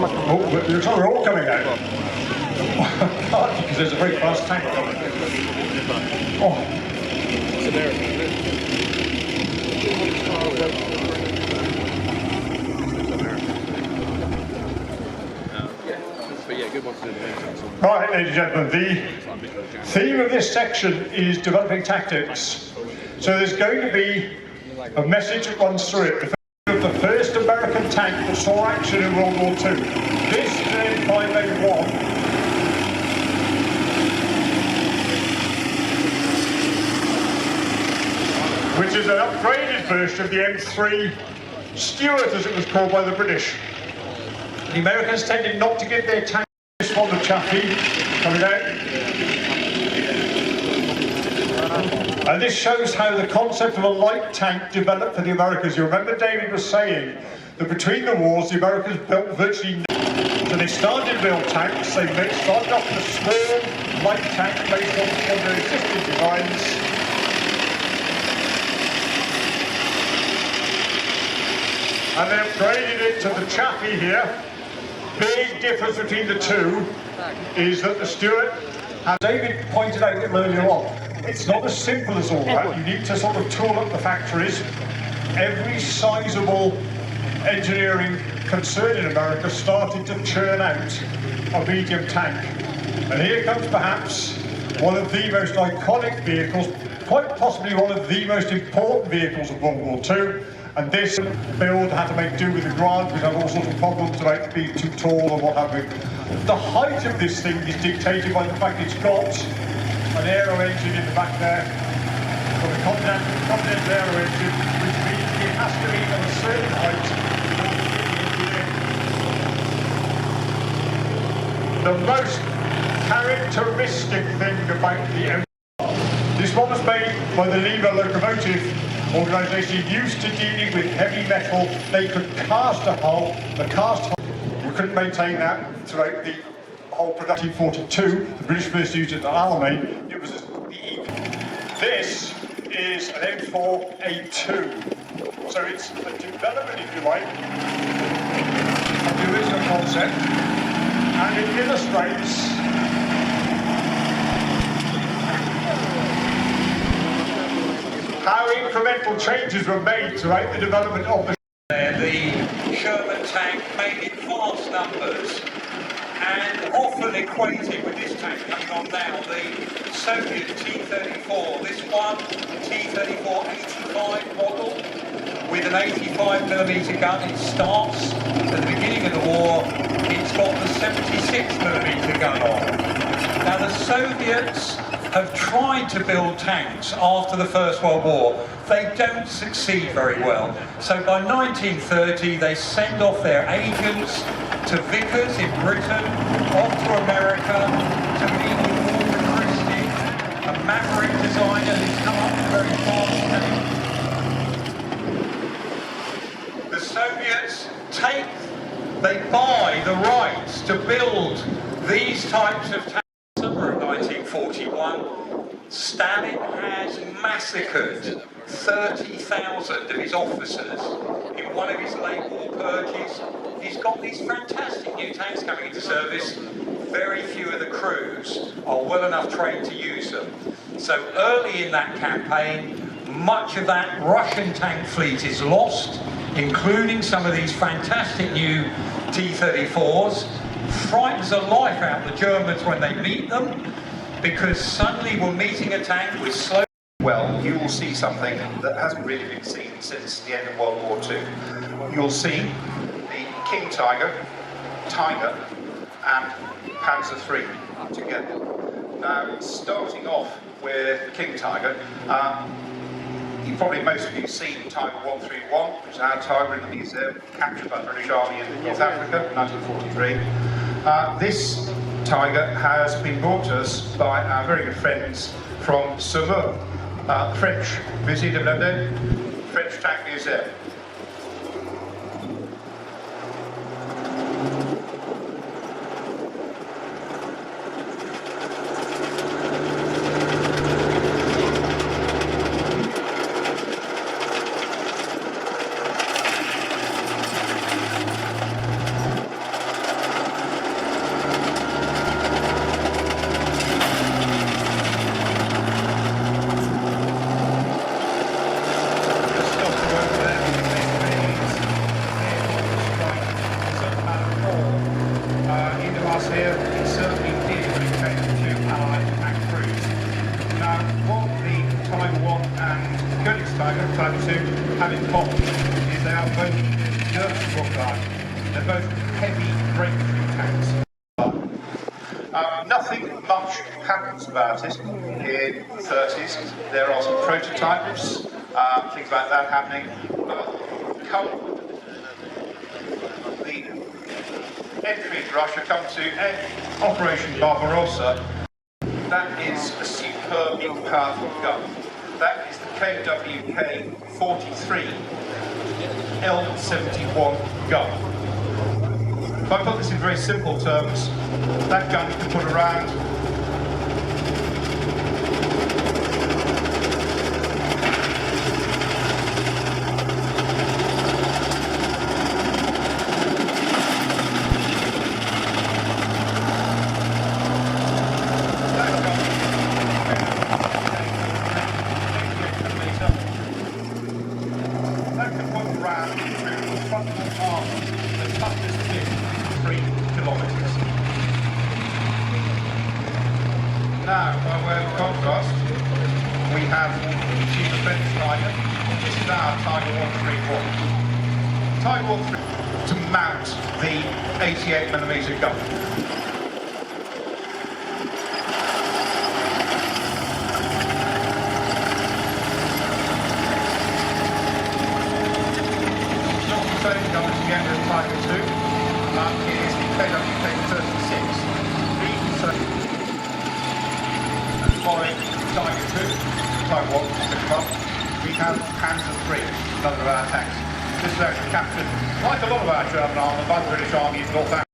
Oh, it looks like we're all coming out. God, because there's a very fast tank coming. Oh. It's American, Right, ladies and gentlemen, the theme of this section is developing tactics. So there's going to be a message that runs through it. The first American tank that saw action in World War II. This is an M4A1, which is an upgraded version of the M3 Stuart, as it was called by the British. The Americans tended not to give their tank this one, the Chaffee, coming out. And this shows how the concept of a light tank developed for the Americans. You remember David was saying that between the wars, the Americans built virtually nothing. So they started to build tanks. They started off with a small light tank based on their existing designs. And they upgraded it to the Chaffee here. Big difference between the two is that the Stuart, as David pointed out earlier on, it's not as simple as all that. You need to sort of tool up the factories. Every sizable engineering concern in America started to churn out a medium tank. And here comes perhaps one of the most iconic vehicles, quite possibly one of the most important vehicles of World War II. And this build had to make do with the ground, which had all sorts of problems about it being too tall and what have you. The height of this thing is dictated by the fact it's got an aero engine in the back there, got a Continental aero engine, which means it has to be at a certain height. The most characteristic thing about the M4, this one was made by the Lever Locomotive organisation used to dealing with heavy metal. They could cast a hull, the cast hull, we couldn't maintain that throughout the whole production. 1942, the British first used it at Alamein. It was This is an M4A2. So it's a development, if you like, of the original concept, and it illustrates how incremental changes were made throughout the development of the Sherman tank made in vast numbers and often equated with this tank coming on now, the Soviet T-34. This one, T-34-85 model, with an 85mm gun. It starts at the beginning of the war. It's got the 76mm gun on. Now the Soviets have tried to build tanks after the First World War. They don't succeed very well. So by 1930 they send off their agents to Vickers in Britain, off to America to meet with Walter Christie, a maverick designer who's come up with a very fast tank. The Soviets they buy the rights to build these types of tanks. 1941, Stalin has massacred 30,000 of his officers in one of his late war purges. He's got these fantastic new tanks coming into service. Very few of the crews are well enough trained to use them. So early in that campaign, much of that Russian tank fleet is lost, including some of these fantastic new T-34s. Frightens the life out of the Germans when they meet them, because suddenly we're meeting a tank with slow... Well, you will see something that hasn't really been seen since the end of World War II. You'll see the King Tiger, and Panzer III together. Now, starting off with the King Tiger, most of you have seen Tiger 131, which is our Tiger in the museum, captured by the British Army in North Africa, 1943. This Tiger has been brought to us by our very good friends from Saumur, French Musée de London, French Tank Museum. have in common is they are both dirt rock. They're both heavy breakthrough tanks. Nothing much happens about it in the 30s. There are some prototypes, things like that happening. The entry into Russia comes to Operation Barbarossa. That is a superbly powerful gun. That is the KWK-43 L71 gun. If I put this in very simple terms, that gun you can put around Now, by way of contrast, we have the Chief of Defence Tiger. This is our Tiger 131. Tiger 131 to mount the 88mm gun. It's not the same gun as you get with Tiger 2. It is the KWK-36. Following Tiger 2, Tiger 1, we have Panzer III, another of our tanks. This is actually captured, like a lot of our German armour, by the British Army in North Africa.